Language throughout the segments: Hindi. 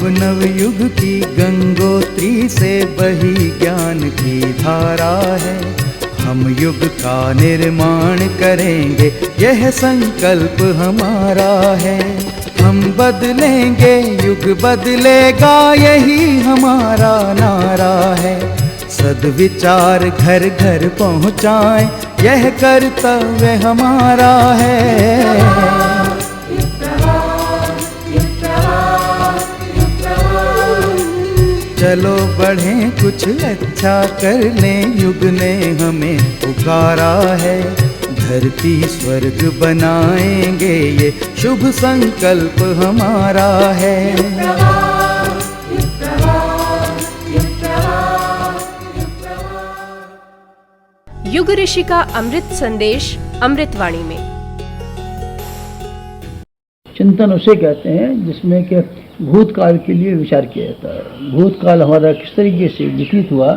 अब नवयुग की गंगोत्री से बही ज्ञान की धारा है। हम युग का निर्माण करेंगे, यह संकल्प हमारा है। हम बदलेंगे, युग बदलेगा, यही हमारा नारा है। सद्विचार घर घर पहुँचाएं, यह कर्तव्य हमारा है। चलो बढ़ें, कुछ अच्छा कर लें, युग ने हमें पुकारा है। धरती स्वर्ग बनाएंगे, ये शुभ संकल्प हमारा है। युग ऋषि का अमृत संदेश अमृतवाणी में। चिंतन उसे कहते हैं जिसमें कि भूतकाल के लिए विचार किया जाता है। भूतकाल हमारा किस तरीके से व्यतीत हुआ,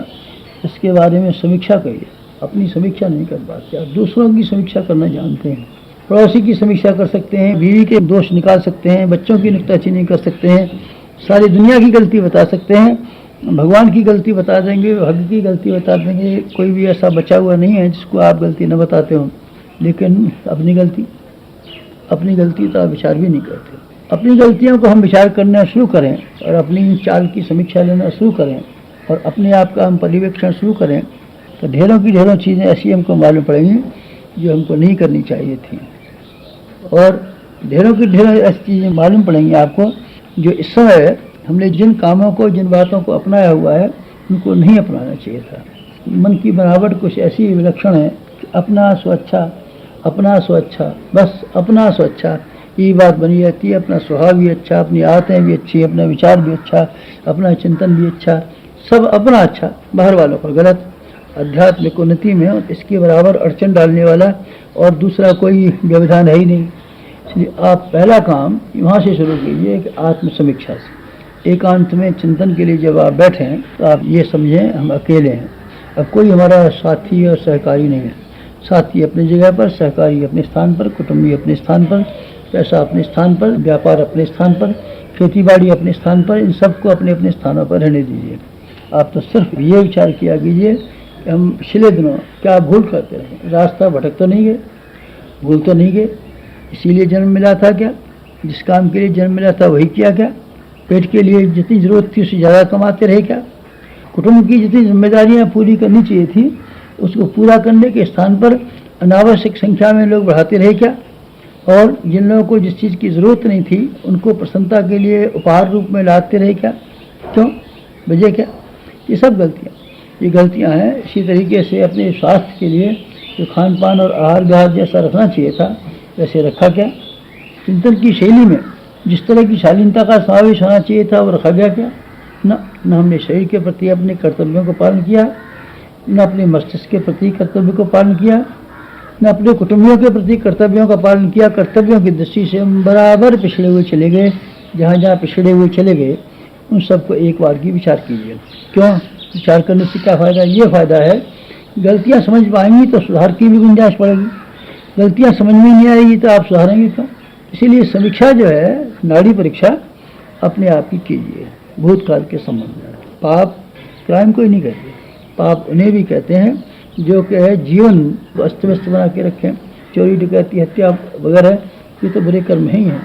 इसके बारे में समीक्षा करिए। अपनी समीक्षा नहीं कर पाते, आप दूसरों की समीक्षा करना जानते हैं। पड़ोसी की समीक्षा कर सकते हैं, बीवी के दोष निकाल सकते हैं, बच्चों की नुक्ताचीनी कर सकते हैं, सारी दुनिया की गलती बता सकते हैं, भगवान की गलती बता देंगे, भाग्य की गलती बता देंगे। कोई भी ऐसा बचा हुआ नहीं है जिसको आप गलती न बताते हो। लेकिन अपनी गलती तो आप विचार भी नहीं करते। अपनी गलतियों को हम विचार करना शुरू करें और अपनी चाल की समीक्षा लेना शुरू करें और अपने आप का हम पर्यवेक्षण शुरू करें, तो ढेरों की ढेरों चीज़ें ऐसी हमको मालूम पड़ेंगी जो हमको नहीं करनी चाहिए थी। और ढेरों की ढेरों ऐसी चीज़ें मालूम पड़ेंगी आपको जो इस समय हमने जिन कामों को, जिन बातों को अपनाया हुआ है, उनको नहीं अपनाना चाहिए था। मन की बनावट कुछ ऐसी विलक्षण है कि अपना स्वच्छा, अपना स्वच्छा, बस अपना स्वच्छा, ये बात बनी रहती है। अपना स्वभाव भी अच्छा, अपनी आदतें भी अच्छी, अपना विचार भी अच्छा, अपना चिंतन भी अच्छा, सब अपना अच्छा, बाहर वालों का गलत। आध्यात्मिक उन्नति में इसके बराबर अड़चन डालने वाला और दूसरा कोई व्यवधान है ही नहीं। इसलिए आप पहला काम वहाँ से शुरू कीजिए कि आत्मसमीक्षा से। एकांत में चिंतन के लिए जब आप बैठें तो आप ये समझें हम अकेले हैं, अब कोई हमारा साथी और सहकारी नहीं है। साथी अपनी जगह पर, सहकारी अपने स्थान पर, कुटुंबी अपने स्थान पर, पैसा अपने स्थान पर, व्यापार अपने स्थान पर, खेतीबाड़ी अपने स्थान पर, इन सबको अपने अपने स्थानों पर रहने दीजिए। आप तो सिर्फ ये विचार किया कीजिए कि हम पिछले दिनों क्या भूल करते रहे, रास्ता भटक तो नहीं गए, भूल तो नहीं गए, इसीलिए जन्म मिला था क्या, जिस काम के लिए जन्म मिला था वही किया क्या, पेट के लिए जितनी ज़रूरत थी उससे ज़्यादा कमाते रहे क्या, कुटुंब की जितनी जिम्मेदारियाँ पूरी करनी चाहिए थी उसको पूरा करने के स्थान पर अनावश्यक संख्या में लोग बढ़ाते रहे क्या, और जिन लोगों को जिस चीज़ की ज़रूरत नहीं थी उनको प्रसन्नता के लिए उपहार रूप में लाते रहे क्या, क्यों, वजह क्या। ये सब गलतियाँ हैं। इसी तरीके से अपने स्वास्थ्य के लिए जो खान पान और आहार विहार जैसा रखना चाहिए था वैसे रखा क्या। चिंतन की शैली में जिस तरह की शालीनता का समावेश होना चाहिए था वो रखा गया क्या। न हमने शरीर के प्रति अपने कर्तव्यों को पालन किया, न अपने मस्तिष्क के प्रति कर्तव्य को पालन किया, न अपने कुटुंबियों के प्रति कर्तव्यों का पालन किया। कर्तव्यों की दृष्टि से हम बराबर पिछड़े हुए चले गए। जहाँ जहाँ पिछड़े हुए चले गए उन सबको एक बार की विचार कीजिए। क्यों विचार करने से क्या फ़ायदा, ये फ़ायदा है गलतियाँ समझ पाएंगी तो सुधार की भी गुंजाइश पड़ेगी। गलतियाँ समझ में नहीं आएगी तो आप सुधारेंगे क्यों। इसीलिए समीक्षा जो है, नाड़ी परीक्षा अपने आप की कीजिए भूतकाल के संबंध में। पाप क्राइम कोई नहीं कहते, पाप उन्हें भी कहते हैं जो कि है जीवन को अस्त व्यस्त बना के रखें। चोरी डकैती हत्या वगैरह ये तो बुरे कर्म ही हैं,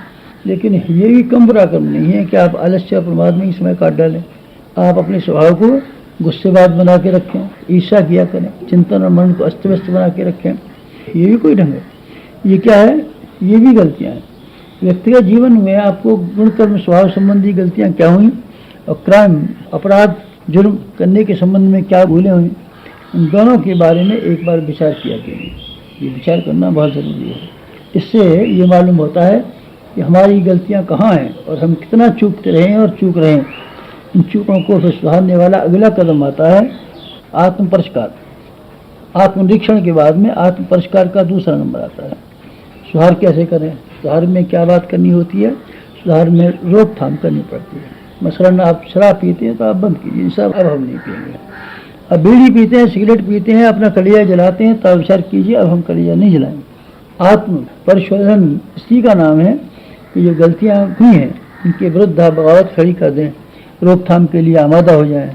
लेकिन ये भी कम बुरा कर्म नहीं है कि आप आलस्य और प्रमाद में ही समय काट डालें। आप अपने स्वभाव को गुस्सेबाज बना के रखें, ईर्ष्या किया करें, चिंतन और मन को अस्त व्यस्त बना के रखें, ये भी कोई ढंग है। ये क्या है, ये भी गलतियाँ हैं। व्यक्तिगत जीवन में आपको गुण कर्म स्वभाव संबंधी गलतियाँ क्या हुई और क्राइम अपराध जुर्म करने के संबंध में क्या भूलें हुई, उन दोनों के बारे में एक बार विचार किया कीजिए। ये विचार करना बहुत ज़रूरी है। इससे ये मालूम होता है कि हमारी गलतियाँ कहाँ हैं और हम कितना चूकते रहे और चूक रहे हैं। इन चूकों को फिर सुधारने वाला अगला कदम आता है आत्म परिष्कार। आत्मनिरीक्षण के बाद में आत्म परिष्कार का दूसरा नंबर आता है। सुधार कैसे करें, सुधार में क्या बात करनी होती है, सुधार में रोकथाम करनी पड़ती है। मसलन आप शराब पीते हैं तो आप बंद कीजिए, सब अब हम नहीं पिएंगे। अब बीड़ी पीते हैं, सिगरेट पीते हैं, अपना कलिया जलाते हैं तो आप विचार कीजिए अब हम कलिया नहीं जलाएंगे। आत्म परिशोधन इसी का नाम है कि जो गलतियाँ हुई हैं इनके विरुद्ध आप बगावत खड़ी कर दें, रोकथाम के लिए आमादा हो जाएं,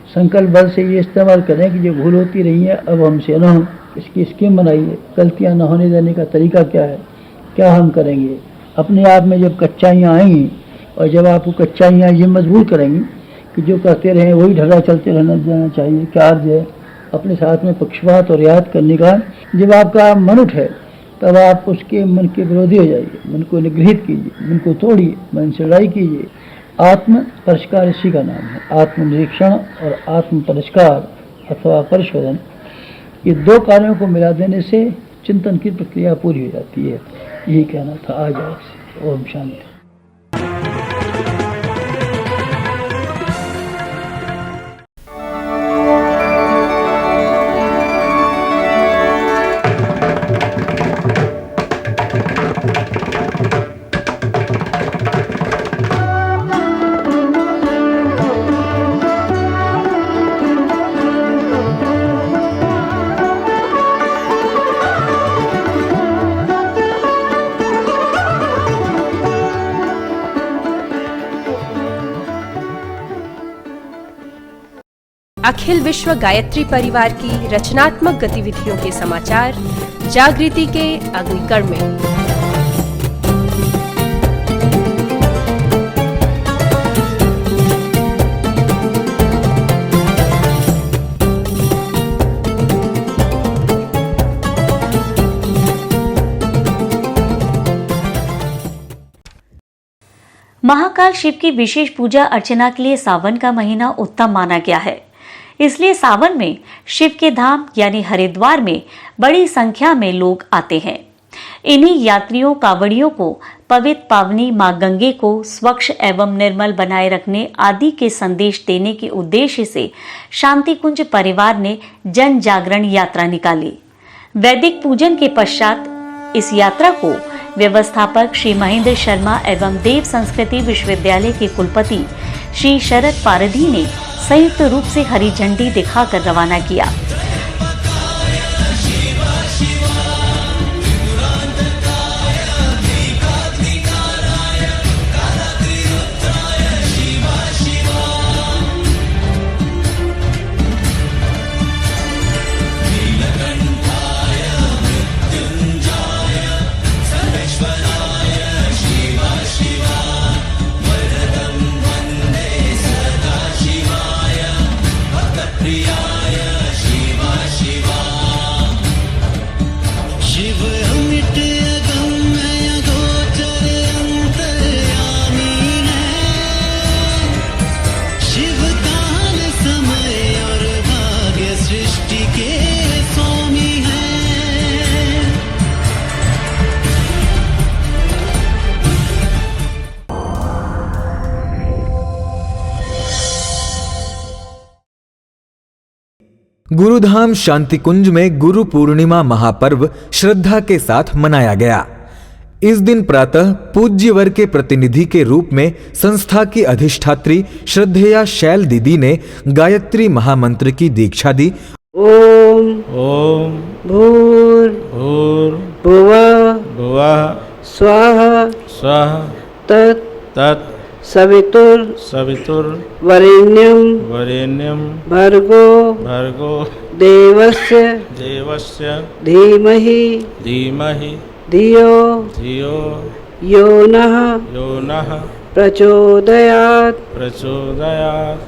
संकल्प बल से ये इस्तेमाल करें कि जो भूल होती रही है अब हमसे न हो, इसकी स्कीम बनाइए। गलतियां न होने देने का तरीका क्या है, क्या हम करेंगे। अपने आप में जब कच्चाइयाँ आएंगी और जब आप वो कच्चाइयाँ ये मजबूर करेंगी कि जो करते रहें वही ढर्रा चलते रहना जाना चाहिए, क्या अर्ज है। अपने साथ में पक्षपात और रियायत करने का जब आपका मन उठे तब आप उसके मन के विरोधी हो जाइए, मन को निगृहित कीजिए, मन को तोड़िए, मन से लड़ाई कीजिए। आत्म परिष्कार इसी का नाम है। आत्मनिरीक्षण और आत्म परिष्कार अथवा परिशोधन, ये दो कार्यों को मिला देने से चिंतन की प्रक्रिया पूरी हो जाती है। यही कहना था आज आपसे। ओम शांति। अखिल विश्व गायत्री परिवार की रचनात्मक गतिविधियों के समाचार जागृति के अग्निकण में। महाकाल शिव की विशेष पूजा अर्चना के लिए सावन का महीना उत्तम माना गया है। इसलिए सावन में शिव के धाम यानी हरिद्वार में बड़ी संख्या में लोग आते हैं। इन्हीं यात्रियों कांवड़ियों को पवित्र पावनी मां गंगे को स्वच्छ एवं निर्मल बनाए रखने आदि के संदेश देने के उद्देश्य से शांति कुंज परिवार ने जन जागरण यात्रा निकाली। वैदिक पूजन के पश्चात इस यात्रा को व्यवस्थापक श्री महेंद्र शर्मा एवं देव संस्कृति विश्वविद्यालय के कुलपति श्री शरद पारधी ने संयुक्त रूप से हरी झंडी दिखाकर रवाना किया। गुरुधाम शांति कुंज में गुरु पूर्णिमा महापर्व श्रद्धा के साथ मनाया गया। इस दिन प्रातः पूज्य वर के प्रतिनिधि के रूप में संस्था की अधिष्ठात्री श्रद्धेया शैल दीदी ने गायत्री महामंत्र की दीक्षा दी। ओम ओम भूर भूर भुवः भुवः स्वः स्वः तत् तत् सवितुर सवितुर वरेण्यं वरेण्यं भर्गो भर्गो देवस्य देवस्य धीमहि धीमहि धियो धियो यो नः यो नः प्रचोदयात् प्रचोदयात्।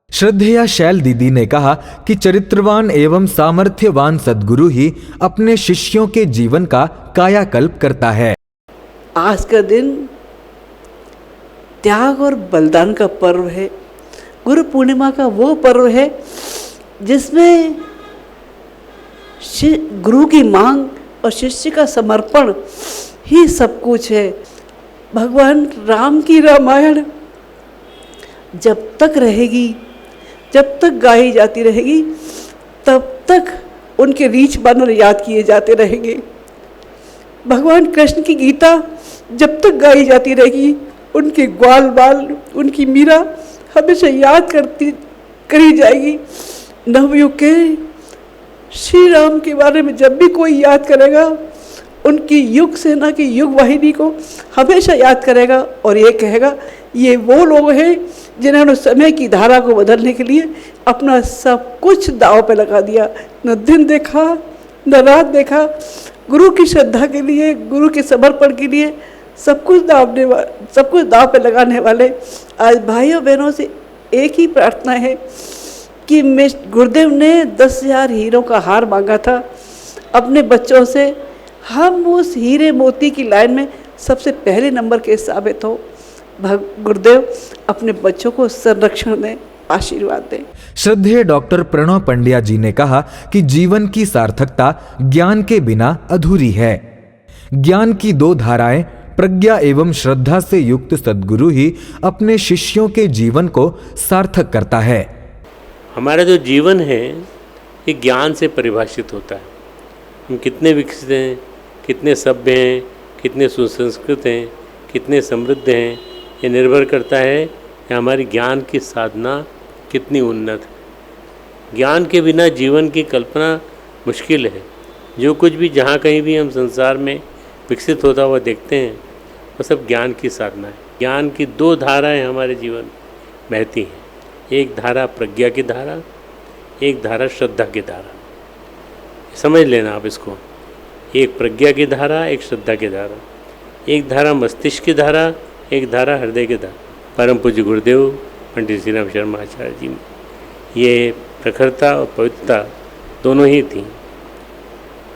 श्रद्धेया शैल दीदी ने कहा कि चरित्रवान एवं सामर्थ्यवान सद्गुरु ही अपने शिष्यों के जीवन का कायाकल्प करता है। आज का दिन त्याग और बलिदान का पर्व है। गुरु पूर्णिमा का वो पर्व है जिसमें गुरु की मांग और शिष्य का समर्पण ही सब कुछ है। भगवान राम की रामायण जब तक रहेगी, जब तक गाई जाती रहेगी, तब तक उनके रीछ बानर याद किए जाते रहेंगे। भगवान कृष्ण की गीता जब तक गाई जाती रहेगी, उनके ग्वाल बाल, उनकी मीरा हमेशा याद करी जाएगी। नवयुग के श्री राम के बारे में जब भी कोई याद करेगा उनकी युग सेना की युग वाहिनी को हमेशा याद करेगा और ये कहेगा ये वो लोग हैं जिन्होंने समय की धारा को बदलने के लिए अपना सब कुछ दांव पे लगा दिया। न दिन देखा न रात देखा, गुरु की श्रद्धा के लिए, गुरु के समर्पण के लिए सब कुछ दांव पे लगाने वाले आज भाइयों बहनों से एक ही प्रार्थना है कि गुरुदेव ने 10,000 हीरों का हार मांगा था अपने बच्चों से, हम उस हीरे मोती की लाइन में सबसे पहले नंबर के साबित हो। गुरुदेव अपने बच्चों को संरक्षण दें, आशीर्वाद दें। श्रद्धेय डॉक्टर प्रणव पंड्या जी ने कहा कि जीवन की सार्थकता ज्ञान के बिना अधूरी है। ज्ञान की दो धाराएं, प्रज्ञा एवं श्रद्धा से युक्त सद्गुरु ही अपने शिष्यों के जीवन को सार्थक करता है। हमारा जो जीवन है ये ज्ञान से परिभाषित होता है। हम कितने विकसित हैं, कितने सभ्य हैं, कितने सुसंस्कृत हैं, कितने समृद्ध हैं, ये निर्भर करता है कि हमारी ज्ञान की साधना कितनी उन्नत है। ज्ञान के बिना जीवन की कल्पना मुश्किल है। जो कुछ भी जहाँ कहीं भी हम संसार में विकसित होता हुआ देखते हैं वो सब ज्ञान की साधना है। ज्ञान की दो धाराएं हमारे जीवन बहती हैं, एक धारा प्रज्ञा की धारा, एक धारा श्रद्धा की धारा। समझ लेना आप इसको, एक प्रज्ञा की धारा, एक श्रद्धा की धारा, एक धारा मस्तिष्क की धारा, एक धारा हृदय की धारा। परम पूज्य गुरुदेव पंडित श्री राम शर्मा आचार्य जी में ये प्रखरता और पवित्रता दोनों ही थी।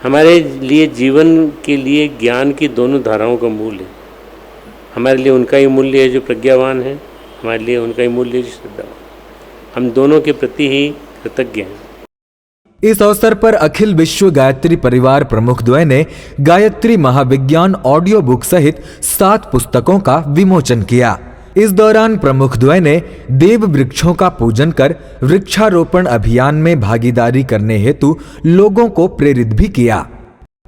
हमारे लिए जीवन के लिए ज्ञान की दोनों धाराओं का मूल्य है। हमारे लिए उनका ही मूल्य है जो प्रज्ञावान है, हमारे लिए उनका ही मूल्य है जो श्रद्धावान। हम दोनों के प्रति ही कृतज्ञ हैं। इस अवसर पर अखिल विश्व गायत्री परिवार प्रमुख द्वय ने गायत्री महाविज्ञान ऑडियो बुक सहित 7 पुस्तकों का विमोचन किया। इस दौरान प्रमुख द्वय ने देव वृक्षों का पूजन कर वृक्षारोपण अभियान में भागीदारी करने हेतु लोगों को प्रेरित भी किया।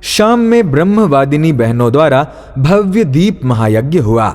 शाम में ब्रह्मवादिनी बहनों द्वारा भव्य दीप महायज्ञ हुआ।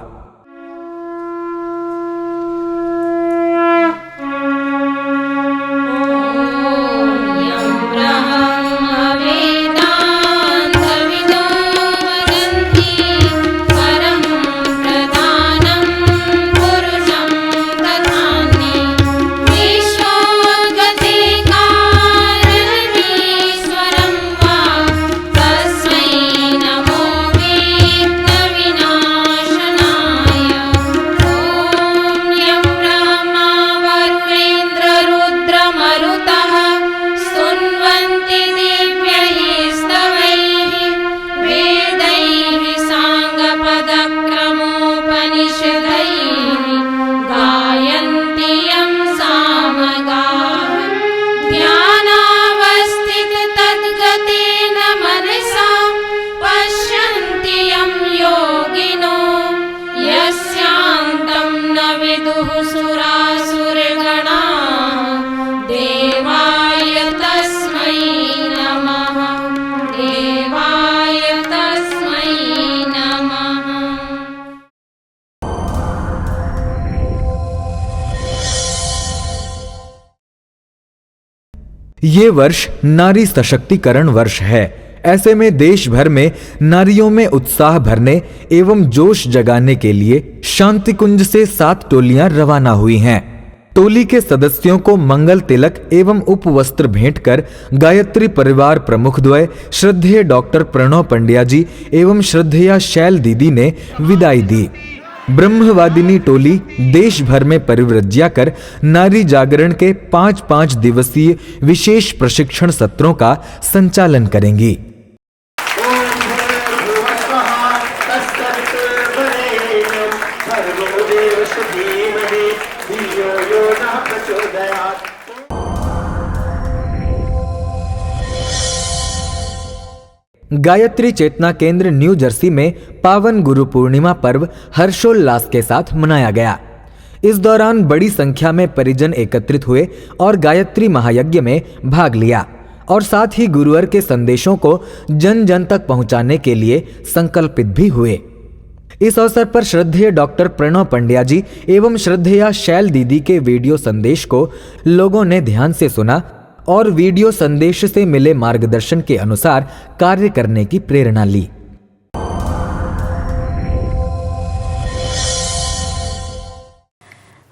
ये वर्ष नारी सशक्तिकरण वर्ष है। ऐसे में देश भर में नारियों में उत्साह भरने एवं जोश जगाने के लिए शांति कुंज से 7 टोलियां रवाना हुई हैं। टोली के सदस्यों को मंगल तिलक एवं उपवस्त्र भेंट कर गायत्री परिवार प्रमुख द्वय श्रद्धेय डॉक्टर प्रणव पंड्या जी एवं श्रद्धेया शैल दीदी ने विदाई दी। ब्रह्मवादिनी टोली देश भर में परिव्रज्या कर नारी जागरण के 5-5 दिवसीय विशेष प्रशिक्षण सत्रों का संचालन करेंगी। गायत्री चेतना केंद्र न्यू जर्सी में पावन गुरु पूर्णिमा पर्व हर्षोल्लास के साथ मनाया गया। इस दौरान बड़ी संख्या में परिजन एकत्रित हुए और गायत्री महायज्ञ में भाग लिया और साथ ही गुरुवर के संदेशों को जन जन तक पहुंचाने के लिए संकल्पित भी हुए। इस अवसर पर श्रद्धेय डॉक्टर प्रणव पंड्या जी एवं श्रद्धेया शैल दीदी के वीडियो संदेश को लोगों ने ध्यान से सुना और वीडियो संदेश से मिले मार्गदर्शन के अनुसार कार्य करने की प्रेरणा ली।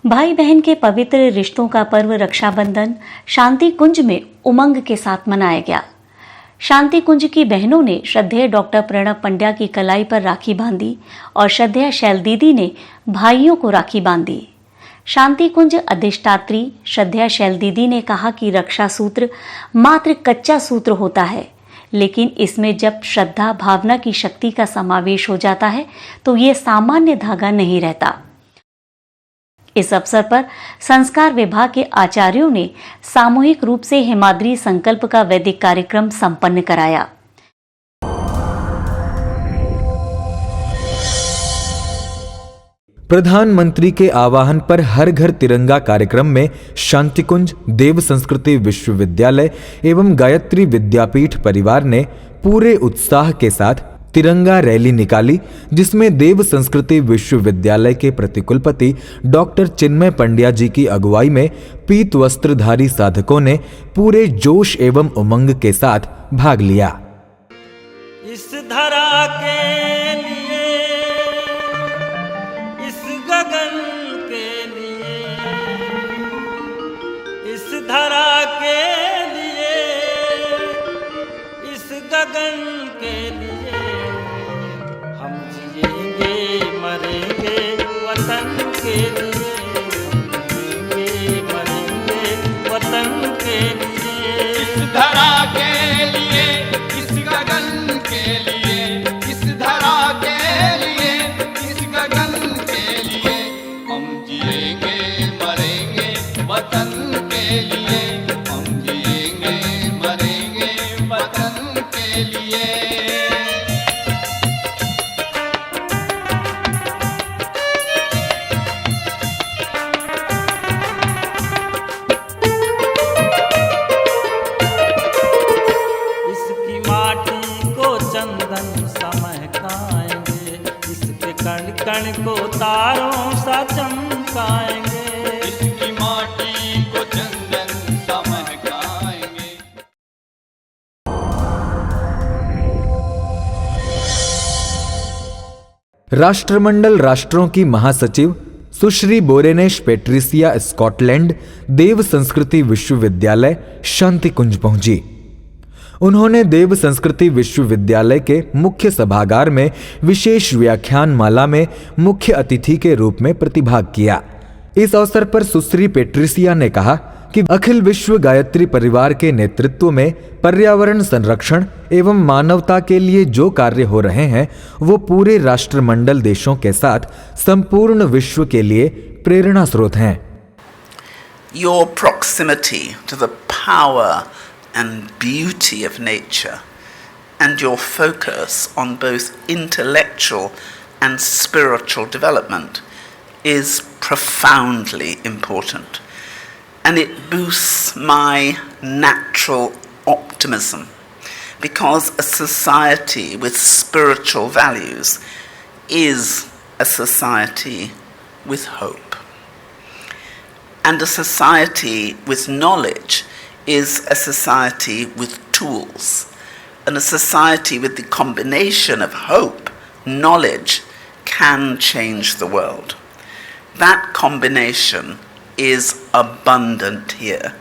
भाई बहन के पवित्र रिश्तों का पर्व रक्षाबंधन शांति कुंज में उमंग के साथ मनाया गया। शांति कुंज की बहनों ने श्रद्धेय डॉक्टर प्रणव पंड्या की कलाई पर राखी बांधी और श्रद्धेय शैल दीदी ने भाइयों को राखी बांधी। शांति कुंज अधिष्ठात्री श्रद्धेय शैल दीदी ने कहा कि रक्षा सूत्र मात्र कच्चा सूत्र होता है, लेकिन इसमें जब श्रद्धा भावना की शक्ति का समावेश हो जाता है तो ये सामान्य धागा नहीं रहता। इस अवसर पर संस्कार विभाग के आचार्यों ने सामूहिक रूप से हिमाद्री संकल्प का वैदिक कार्यक्रम संपन्न कराया। प्रधानमंत्री के आह्वान पर हर घर तिरंगा कार्यक्रम में शांतिकुंज, देव संस्कृति विश्वविद्यालय एवं गायत्री विद्यापीठ परिवार ने पूरे उत्साह के साथ तिरंगा रैली निकाली, जिसमें देव संस्कृति विश्वविद्यालय के प्रतिकुलपति डॉक्टर चिन्मय पंड्या जी की अगुवाई में पीत वस्त्रधारी साधकों ने पूरे जोश एवं उमंग के साथ भाग लिया। इस धरा के लिए, इस गगन के लिए, इस धरा के लिए, इस गगन के लिए हम जिएंगे मरेंगे वतन के लिए, हम जिएंगे मरेंगे वतन के लिए। इस धरा के लिए, इस गगन के लिए, इस धरा के लिए, इस गगन के लिए हम जिएंगे मरेंगे वतन के लिए, हम जिएंगे मरेंगे वतन के लिए। इसकी माटी को चंदन समहकाएंगे, इसके कण कण को तारों सा चमकाएंगे। इसकी माटी को चंदन सा महकाएंगे। राष्ट्रमंडल राष्ट्रों की महासचिव सुश्री बोरेनेश पेट्रिसिया स्कॉटलैंड देव संस्कृति विश्वविद्यालय शांति कुंज पहुंची। उन्होंने देव संस्कृति विश्वविद्यालय के मुख्य सभागार में विशेष व्याख्यान माला में मुख्य अतिथि के रूप में प्रतिभाग किया। इस अवसर पर सुश्री पेट्रिसिया ने कहा कि अखिल विश्व गायत्री परिवार के नेतृत्व में पर्यावरण संरक्षण एवं मानवता के लिए जो कार्य हो रहे हैं वो पूरे राष्ट्रमंडल देशों के साथ संपूर्ण विश्व के लिए प्रेरणा स्रोत हैं। Your proximity to the power and beauty of nature and your focus on both intellectual and spiritual development is profoundly important, and it boosts my natural optimism, because a society with spiritual values is a society with hope, and a society with knowledge is a society with tools, and a society with the combination of hope, knowledge, can change the world. That combination is abundant here.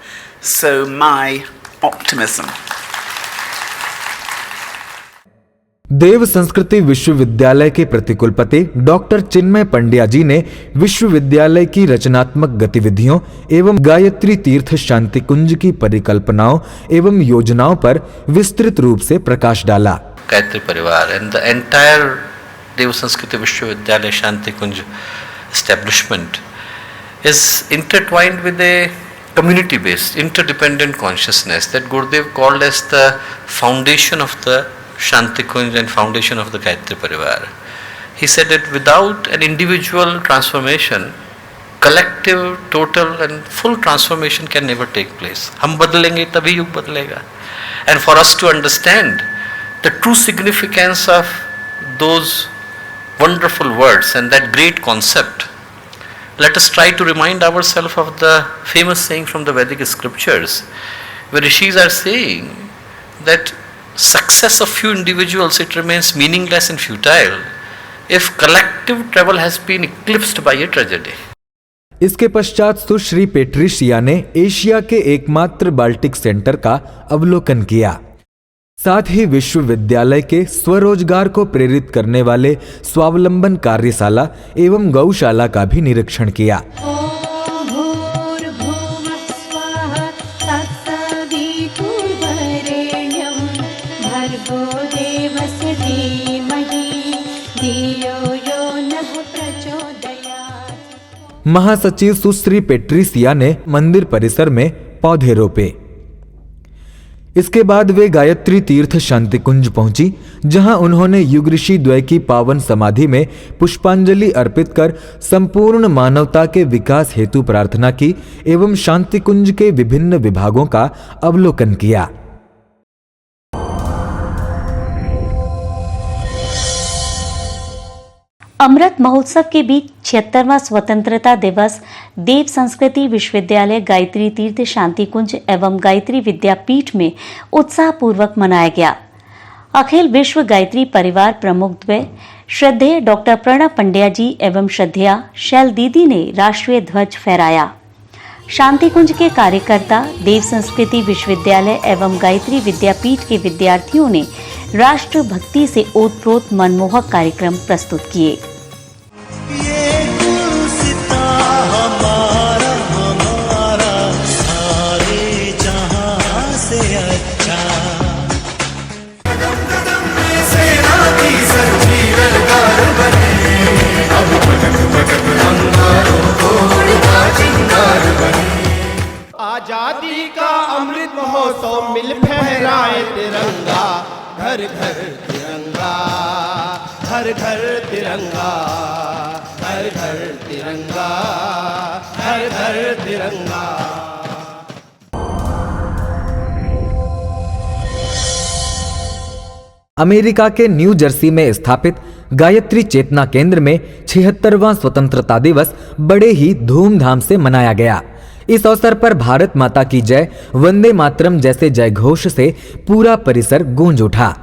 So my optimism. देव संस्कृति विश्वविद्यालय के प्रतिकुलपति डॉक्टर चिन्मय पंड्या जी ने विश्वविद्यालय की रचनात्मक गतिविधियों एवं गायत्री तीर्थ शांति कुंज की परिकल्पनाओं एवं योजनाओं पर विस्तृत रूप से प्रकाश डाला। गायत्री परिवार एंड द एंटायर देव संस्कृति विश्वविद्यालय शांति कुंज establishment is intertwined with a community-based, interdependent consciousness that Gurudev called as the foundation of the Shanti Kunj and foundation of the Gayatri Parivar. He said that without an individual transformation, collective, total and full transformation can never take place. हम बदलेंगे तभी युग बदलेगा. And for us to understand the true significance of those wonderful words and that great concept, let us try to remind ourselves of the famous saying from the Vedic scriptures, where rishis are saying that success of few individuals, it remains meaningless and futile if collective travel has been eclipsed by a tragedy. इसके पश्चात सुश्री पेट्रिशिया ने एशिया के एकमात्र बाल्टिक सेंटर का अवलोकन किया। साथ ही विश्वविद्यालय के स्वरोजगार को प्रेरित करने वाले स्वावलंबन कार्यशाला एवं गौशाला का भी निरीक्षण किया। महासचिव सुश्री पेट्रिसिया ने मंदिर परिसर में पौधे रोपे। इसके बाद वे गायत्री तीर्थ शांति कुंज पहुंची, जहां उन्होंने युग ऋषि द्वय की पावन समाधि में पुष्पांजलि अर्पित कर संपूर्ण मानवता के विकास हेतु प्रार्थना की एवं शांति कुंज के विभिन्न विभागों का अवलोकन किया। अमृत महोत्सव के बीच 76वां स्वतंत्रता दिवस देव संस्कृति विश्वविद्यालय गायत्री तीर्थ शांति कुंज एवं गायत्री विद्यापीठ में उत्साहपूर्वक मनाया गया। अखिल विश्व गायत्री परिवार प्रमुख द्वय श्रद्धेय डॉक्टर प्रणव पंड्या जी एवं श्रद्धेया शैल दीदी ने राष्ट्रीय ध्वज फहराया। शांति कुंज के कार्यकर्ता देव संस्कृति विश्वविद्यालय एवं गायत्री विद्यापीठ के विद्यार्थियों ने राष्ट्र भक्ति से ओतप्रोत मनमोहक कार्यक्रम प्रस्तुत किए। आजादी का अमृत महोत्सव मिल फहराए तिरंगा, घर घर तिरंगा, हर घर तिरंगा, हर घर तिरंगा, हर घर तिरंगा। अमेरिका के न्यू जर्सी में स्थापित गायत्री चेतना केंद्र में 76वां स्वतंत्रता दिवस बड़े ही धूमधाम से मनाया गया। इस अवसर पर भारत माता की जय, वंदे मातरम जैसे जय घोष से पूरा परिसर गूंज उठा।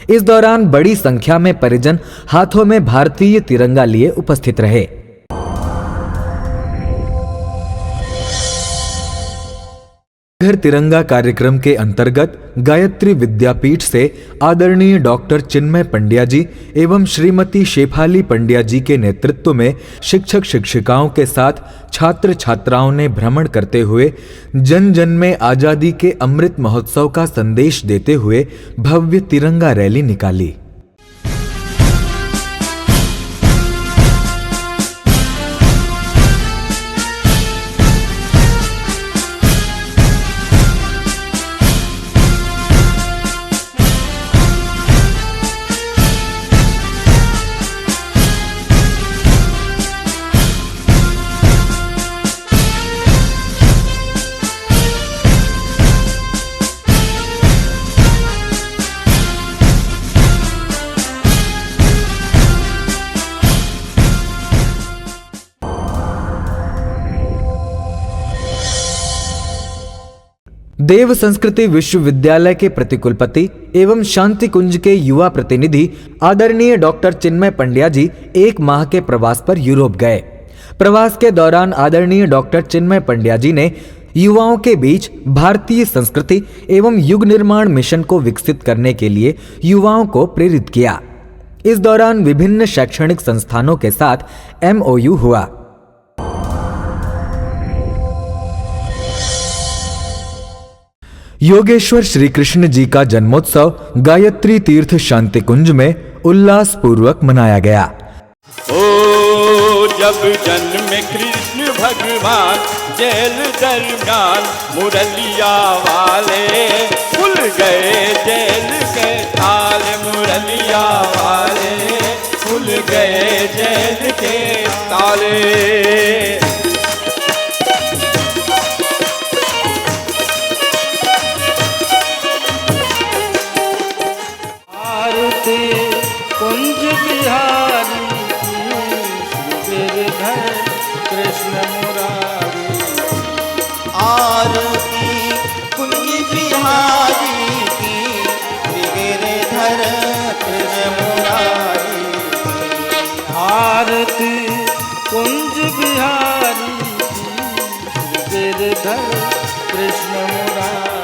इस दौरान बड़ी संख्या में परिजन हाथों में भारतीय तिरंगा लिए उपस्थित रहे। घर तिरंगा कार्यक्रम के अंतर्गत गायत्री विद्यापीठ से आदरणीय डॉक्टर चिन्मय पंड्या जी एवं श्रीमती शेफाली पंड्या जी के नेतृत्व में शिक्षक शिक्षिकाओं के साथ छात्र छात्राओं ने भ्रमण करते हुए जन जन में आजादी के अमृत महोत्सव का संदेश देते हुए भव्य तिरंगा रैली निकाली। देव संस्कृति विश्वविद्यालय के प्रतिकुलपति एवं शांति कुंज के युवा प्रतिनिधि आदरणीय डॉक्टर चिन्मय पंड्या जी 1 माह के प्रवास पर यूरोप गए। प्रवास के दौरान आदरणीय डॉक्टर चिन्मय पंड्या जी ने युवाओं के बीच भारतीय संस्कृति एवं युग निर्माण मिशन को विकसित करने के लिए युवाओं को प्रेरित किया। इस दौरान विभिन्न शैक्षणिक संस्थानों के साथ MOU हुआ। योगेश्वर श्री कृष्ण जी का जन्मोत्सव गायत्री तीर्थ शांति कुंज में उल्लास पूर्वक मनाया गया। ओ जब जन्मे कृष्ण भगवान जेल दरमियान मुरलिया वाले खुल गए जेल के ताले, मुरलिया वाले खुल गए जेल के ताले। कुंज बिहारी गिरधर कृष्ण मुरारी, आरती कुंज बिहारी की गिरधर कृष्ण मुरारी, आरती कुंज बिहारी गिरधर कृष्ण मुरारी।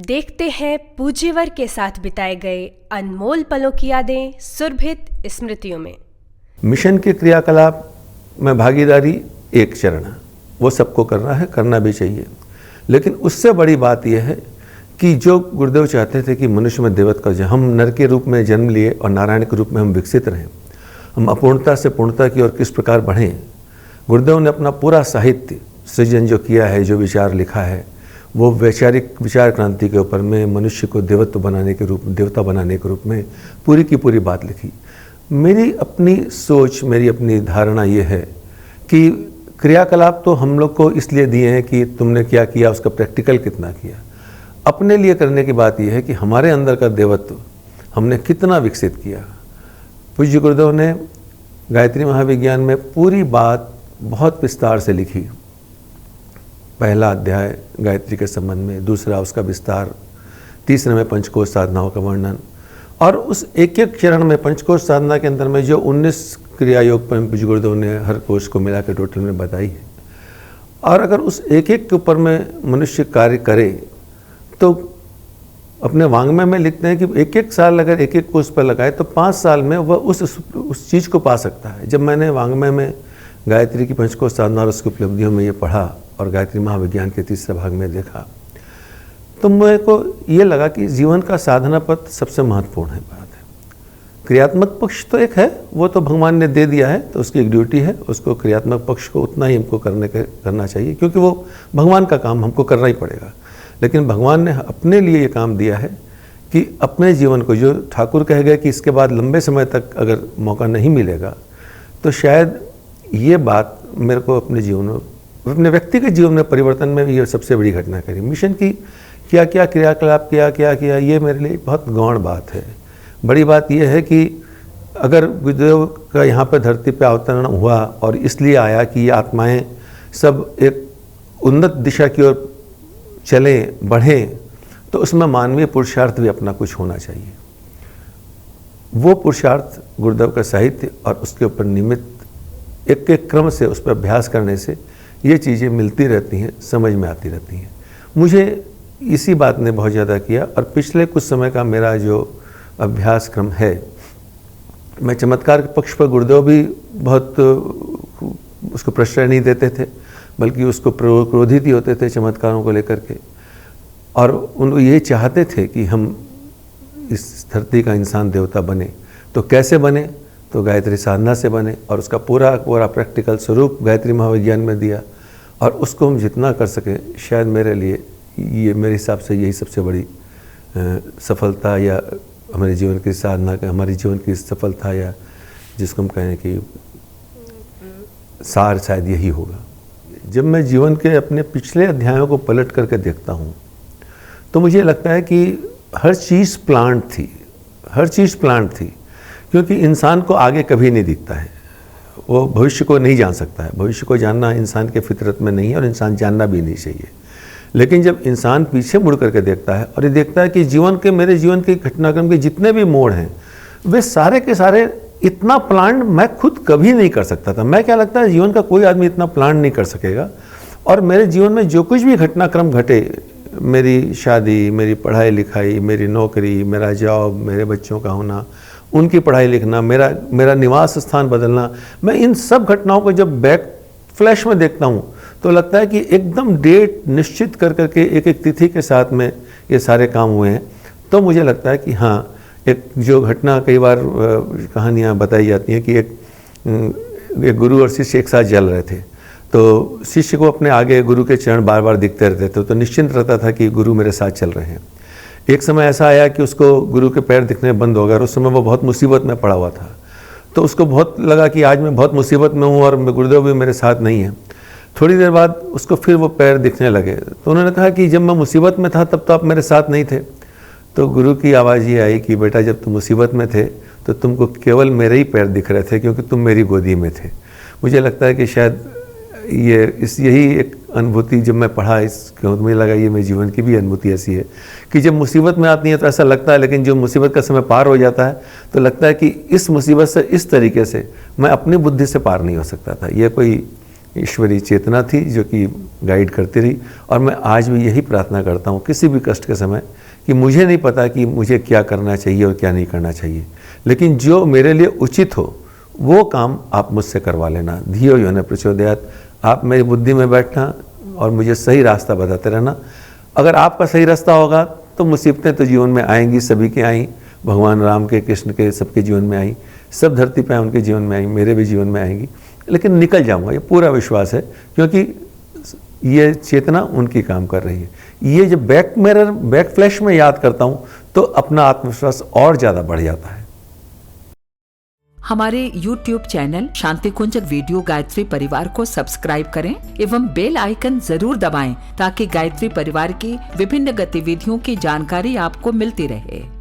देखते हैं पूज्यवर के साथ बिताए गए अनमोल पलों की यादें सुरभित स्मृतियों में। मिशन के क्रियाकलाप में भागीदारी एक चरण है, वो सबको करना है, करना भी चाहिए। लेकिन उससे बड़ी बात यह है कि जो गुरुदेव चाहते थे कि मनुष्य में देवत्व का जन्म, हम नर के रूप में जन्म लिए और नारायण के रूप में हम विकसित रहें, हम अपूर्णता से पूर्णता की ओर किस प्रकार बढ़ें। गुरुदेव ने अपना पूरा साहित्य सृजन जो किया है, जो विचार लिखा है, वो वैचारिक विचार क्रांति के ऊपर में मनुष्य को देवत्व बनाने के रूप, देवता बनाने के रूप में पूरी की पूरी बात लिखी। मेरी अपनी सोच, मेरी अपनी धारणा ये है कि क्रियाकलाप तो हम लोग को इसलिए दिए हैं कि तुमने क्या किया, उसका प्रैक्टिकल कितना किया। अपने लिए करने की बात यह है कि हमारे अंदर का देवत्व हमने कितना विकसित किया। पूज्य गुरुदेव ने गायत्री महाविज्ञान में पूरी बात बहुत विस्तार से लिखी। पहला अध्याय गायत्री के संबंध में, दूसरा उसका विस्तार, तीसरे में पंचकोश साधनाओं का वर्णन, और उस एक एक चरण में पंचकोश साधना के अंदर में जो 19 क्रिया योग पर पूज्य गुरुदेव ने हर कोश को मिला के टोटल में बताई है। और अगर उस एक एक के ऊपर में मनुष्य कार्य करे तो अपने वांग्मय में लिखते हैं कि एक एक साल अगर एक एक कोश पर लगाए तो 5 साल में वह उस चीज़ को पा सकता है। जब मैंने वांग्मय में गायत्री की पंचकोश साधना और उसकी उपलब्धियों में ये पढ़ा और गायत्री महाविज्ञान के तीसरे भाग में देखा, तो मेरे को ये लगा कि जीवन का साधना पथ सबसे महत्वपूर्ण है बात है। क्रियात्मक पक्ष तो एक है, वो तो भगवान ने दे दिया है, तो उसकी एक ड्यूटी है, उसको क्रियात्मक पक्ष को उतना ही हमको करना चाहिए, क्योंकि वो भगवान का काम हमको करना ही पड़ेगा। लेकिन भगवान ने अपने लिए ये काम दिया है कि अपने जीवन को, जो ठाकुर कह गए कि इसके बाद लंबे समय तक अगर मौका नहीं मिलेगा, तो शायद ये बात मेरे को अपने जीवन में, अपने व्यक्तिगत जीवन में परिवर्तन में ये सबसे बड़ी घटना करी। मिशन की क्या क्या क्रियाकलाप क्या किया, ये मेरे लिए बहुत गौण बात है। बड़ी बात यह है कि अगर गुरुदेव का यहाँ पर धरती पे अवतरण हुआ और इसलिए आया कि ये आत्माएं सब एक उन्नत दिशा की ओर चलें, बढ़ें, तो उसमें मानवीय पुरुषार्थ भी अपना कुछ होना चाहिए। वो पुरुषार्थ गुरुदेव का साहित्य और उसके ऊपर नियमित एक एक क्रम से उस पर अभ्यास करने से ये चीज़ें मिलती रहती हैं, समझ में आती रहती हैं। मुझे इसी बात ने बहुत ज़्यादा किया। और पिछले कुछ समय का मेरा जो अभ्यास क्रम है, मैं चमत्कार के पक्ष पर गुरुदेव भी बहुत उसको प्रश्रय नहीं देते थे, बल्कि उसको क्रोधित ही होते थे चमत्कारों को लेकर के। और उन ये चाहते थे कि हम इस धरती का इंसान देवता बने। तो कैसे बने? तो गायत्री साधना से बने, और उसका पूरा प्रैक्टिकल स्वरूप गायत्री महाविज्ञान में दिया। और उसको हम जितना कर सकें, शायद मेरे लिए ये, मेरे हिसाब से यही सबसे बड़ी सफलता, या हमारे जीवन की साधना का, हमारे जीवन की सफलता, या जिसको हम कहें कि सार, शायद यही होगा। जब मैं जीवन के अपने पिछले अध्यायों को पलट करके देखता हूँ, तो मुझे लगता है कि हर चीज़ प्लांट थी, हर चीज़ प्लांट थी। क्योंकि इंसान को आगे कभी नहीं दिखता है, वो भविष्य को नहीं जान सकता है। भविष्य को जानना इंसान के फितरत में नहीं है, और इंसान जानना भी नहीं चाहिए। लेकिन जब इंसान पीछे मुड़ करके देखता है और ये देखता है कि मेरे जीवन के घटनाक्रम के जितने भी मोड़ हैं, वे सारे के सारे इतना प्लान मैं खुद कभी नहीं कर सकता था। मैं क्या लगता है, जीवन का कोई आदमी इतना प्लान नहीं कर सकेगा। और मेरे जीवन में जो कुछ भी घटनाक्रम घटे, मेरी शादी, मेरी पढ़ाई लिखाई, मेरी नौकरी, मेरा जॉब, मेरे बच्चों का होना, उनकी पढ़ाई लिखना, मेरा निवास स्थान बदलना, मैं इन सब घटनाओं को जब बैक फ्लैश में देखता हूँ तो लगता है कि एकदम डेट निश्चित कर करके एक एक तिथि के साथ में ये सारे काम हुए हैं। तो मुझे लगता है कि हाँ, एक जो घटना कई बार कहानियाँ बताई जाती हैं कि एक गुरु और शिष्य एक साथ जल रहे थे, तो शिष्य को अपने आगे गुरु के चरण बार बार दिखते रहते थे, तो निश्चिंत रहता था कि गुरु मेरे साथ चल रहे हैं। एक समय ऐसा आया कि उसको गुरु के पैर दिखने बंद हो गए, और उस समय वो बहुत मुसीबत में पड़ा हुआ था। तो उसको बहुत लगा कि आज मैं बहुत मुसीबत में हूँ और गुरुदेव भी मेरे साथ नहीं है। थोड़ी देर बाद उसको फिर वो पैर दिखने लगे, तो उन्होंने कहा कि जब मैं मुसीबत में था तब तो आप मेरे साथ नहीं थे। तो गुरु की आवाज़ ये आई कि बेटा जब तुम मुसीबत में थे तो तुमको केवल मेरे ही पैर दिख रहे थे, क्योंकि तुम मेरी गोदी में थे। मुझे लगता है कि शायद यही एक अनुभूति जब मैं पढ़ा क्यों मुझे लगा ये मेरे जीवन की भी अनुभूति ऐसी है कि जब मुसीबत में आती है तो ऐसा लगता है, लेकिन जो मुसीबत का समय पार हो जाता है तो लगता है कि इस मुसीबत से इस तरीके से मैं अपनी बुद्धि से पार नहीं हो सकता था। ये कोई ईश्वरीय चेतना थी जो कि गाइड करती रही। और मैं आज भी यही प्रार्थना करता हूँ किसी भी कष्ट के समय कि मुझे नहीं पता कि मुझे क्या करना चाहिए और क्या नहीं करना चाहिए, लेकिन जो मेरे लिए उचित हो वो काम आप मुझसे करवा लेना। धियो यो न प्रचोदयात्, आप मेरी बुद्धि में बैठना और मुझे सही रास्ता बताते रहना। अगर आपका सही रास्ता होगा तो मुसीबतें तो जीवन में आएंगी, सभी की आई, भगवान राम के, कृष्ण के, सबके जीवन में आई, सब धरती पे उनके जीवन में आई, मेरे भी जीवन में आएंगी, लेकिन निकल जाऊंगा, ये पूरा विश्वास है, क्योंकि ये चेतना उनकी काम कर रही है। ये जब बैक फ्लैश में याद करता हूँ तो अपना आत्मविश्वास और ज़्यादा बढ़ जाता है। हमारे YouTube चैनल शांति कुंज वीडियो गायत्री परिवार को सब्सक्राइब करें एवं बेल आइकन जरूर दबाएं ताकि गायत्री परिवार की विभिन्न गतिविधियों की जानकारी आपको मिलती रहे।